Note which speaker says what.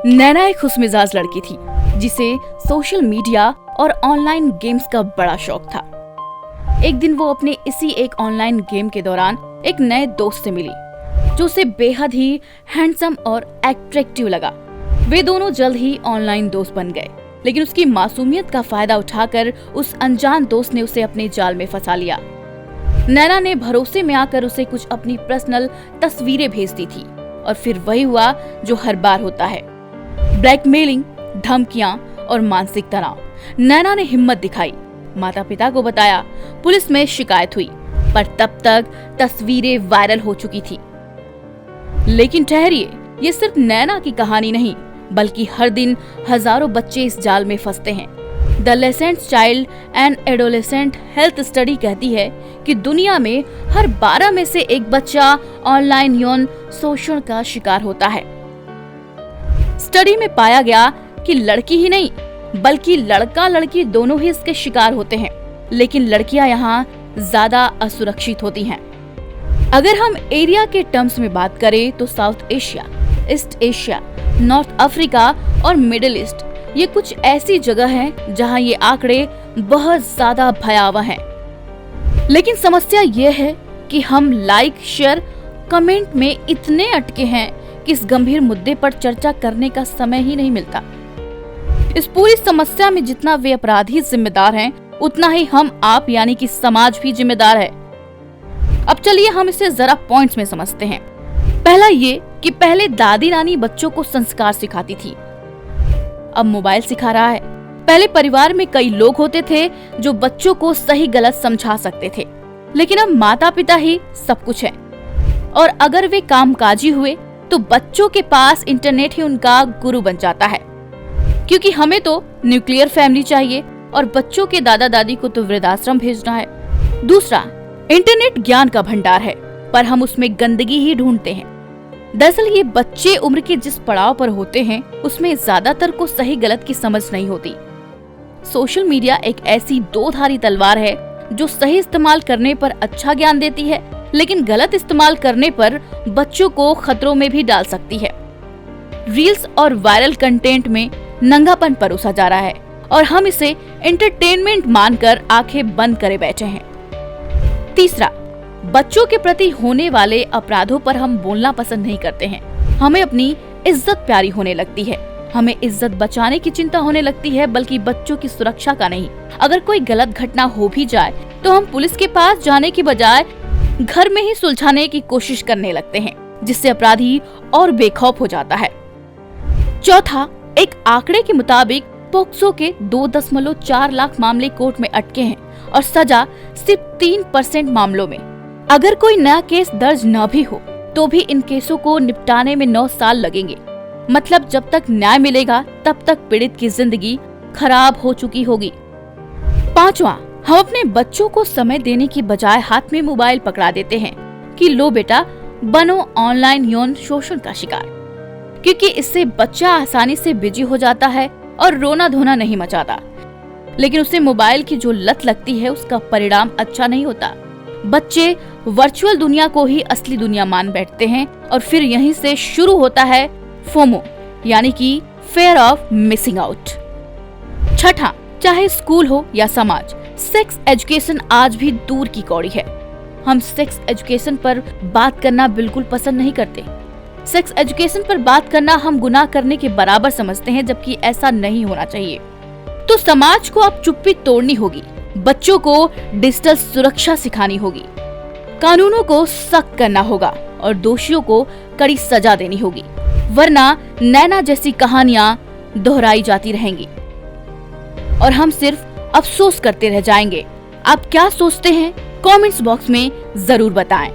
Speaker 1: नैना एक खुशमिजाज लड़की थी जिसे सोशल मीडिया और ऑनलाइन गेम्स का बड़ा शौक था। एक दिन वो अपने इसी एक ऑनलाइन गेम के दौरान एक नए दोस्त से मिली जो उसे बेहद ही हैंडसम और अट्रैक्टिव लगा। वे दोनों जल्द ही ऑनलाइन दोस्त बन गए, लेकिन उसकी मासूमियत का फायदा उठाकर उस अनजान दोस्त ने उसे अपने जाल में फंसा लिया। नैना ने भरोसे में आकर उसे कुछ अपनी पर्सनल तस्वीरें भेज दी थी और फिर वही हुआ जो हर बार होता है, ब्लैकमेलिंग, धमकियां और मानसिक तनाव। नैना ने हिम्मत दिखाई, माता पिता को बताया, पुलिस में शिकायत हुई, पर तब तक तस्वीरें वायरल हो चुकी थी। लेकिन ठहरिए, ये सिर्फ नैना की कहानी नहीं, बल्कि हर दिन हजारों बच्चे इस जाल में फंसते हैं। The Lancet child and adolescent health study कहती है कि दुनिया में हर 12 में से एक बच्चा ऑनलाइन यौन शोषण का शिकार होता है। स्टडी में पाया गया कि लड़की ही नहीं बल्कि लड़का लड़की दोनों ही इसके शिकार होते हैं, लेकिन लड़कियां यहाँ ज्यादा असुरक्षित होती हैं। अगर हम एरिया के टर्म्स में बात करें तो south Asia, east Asia, north Africa और मिडिल ईस्ट ये कुछ ऐसी जगह हैं जहां ये आंकड़े बहुत ज्यादा भयावह हैं। लेकिन समस्या ये है कि हम लाइक, शेयर, कमेंट में इतने अटके हैं कि इस गंभीर मुद्दे पर चर्चा करने का समय ही नहीं मिलता। इस पूरी समस्या में जितना वे अपराधी जिम्मेदार हैं, उतना ही हम आप यानी कि समाज भी जिम्मेदार है। अब चलिए हम इसे जरा पॉइंट्स में समझते हैं। पहला ये कि पहले दादी नानी बच्चों को संस्कार सिखाती थी, अब मोबाइल सिखा रहा है। पहले परिवार में कई लोग होते थे जो बच्चों को सही गलत समझा सकते थे, लेकिन अब माता पिता ही सब कुछ है। और अगर वे कामकाजी हुए तो बच्चों के पास इंटरनेट ही उनका गुरु बन जाता है, क्योंकि हमें तो न्यूक्लियर फैमिली चाहिए और बच्चों के दादा दादी को तो वृद्धाश्रम भेजना है। दूसरा, इंटरनेट ज्ञान का भंडार है, पर हम उसमें गंदगी ही ढूंढते हैं। दरअसल ये बच्चे उम्र के जिस पड़ाव पर होते हैं उसमें ज्यादातर को सही गलत की समझ नहीं होती। सोशल मीडिया एक ऐसी दो धारी तलवार है जो सही इस्तेमाल करने पर अच्छा ज्ञान देती है, लेकिन गलत इस्तेमाल करने पर बच्चों को खतरों में भी डाल सकती है। रील्स और वायरल कंटेंट में नंगापन परोसा जा रहा है और हम इसे एंटरटेनमेंट मानकर आंखें बंद करे बैठे हैं। तीसरा, बच्चों के प्रति होने वाले अपराधों पर हम बोलना पसंद नहीं करते हैं। हमें अपनी इज्जत प्यारी होने लगती है, हमें इज्जत बचाने की चिंता होने लगती है, बल्कि बच्चों की सुरक्षा का नहीं। अगर कोई गलत घटना हो भी जाए तो हम पुलिस के पास जाने की बजाय घर में ही सुलझाने की कोशिश करने लगते हैं, जिससे अपराधी और बेखौफ हो जाता है। चौथा, एक आंकड़े के मुताबिक पोक्सो के 2.4 लाख मामले कोर्ट में अटके हैं और सजा सिर्फ 3% मामलों में। अगर कोई नया केस दर्ज न भी हो तो भी इन केसों को निपटाने में 9 साल लगेंगे। मतलब जब तक न्याय मिलेगा तब तक पीड़ित की जिंदगी खराब हो चुकी होगी। पांचवा, हम अपने बच्चों को समय देने की बजाय हाथ में मोबाइल पकड़ा देते हैं कि लो बेटा बनो ऑनलाइन यौन शोषण का शिकार, क्योंकि इससे बच्चा आसानी से बिजी हो जाता है और रोना धोना नहीं मचाता। लेकिन उसे मोबाइल की जो लत लगती है उसका परिणाम अच्छा नहीं होता। बच्चे वर्चुअल दुनिया को ही असली दुनिया मान बैठते हैं और फिर यहीं से शुरू होता है फोमो यानी कि फेयर ऑफ मिसिंग आउट। छठा, चाहे स्कूल हो या समाज, सेक्स एजुकेशन आज भी दूर की कौड़ी है। हम सेक्स एजुकेशन पर बात करना बिल्कुल पसंद नहीं करते। सेक्स एजुकेशन पर बात करना हम गुनाह करने के बराबर समझते हैं, जबकि ऐसा नहीं होना चाहिए। तो समाज को अब चुप्पी तोड़नी होगी, बच्चों को डिजिटल सुरक्षा सिखानी होगी, कानूनों को सख्त करना होगा और दोषियों को कड़ी सजा देनी होगी, वरना नैना जैसी कहानियां दोहराई जाती रहेंगी और हम सिर्फ अफसोस करते रह जाएंगे। आप क्या सोचते हैं? कमेंट्स बॉक्स में जरूर बताएं।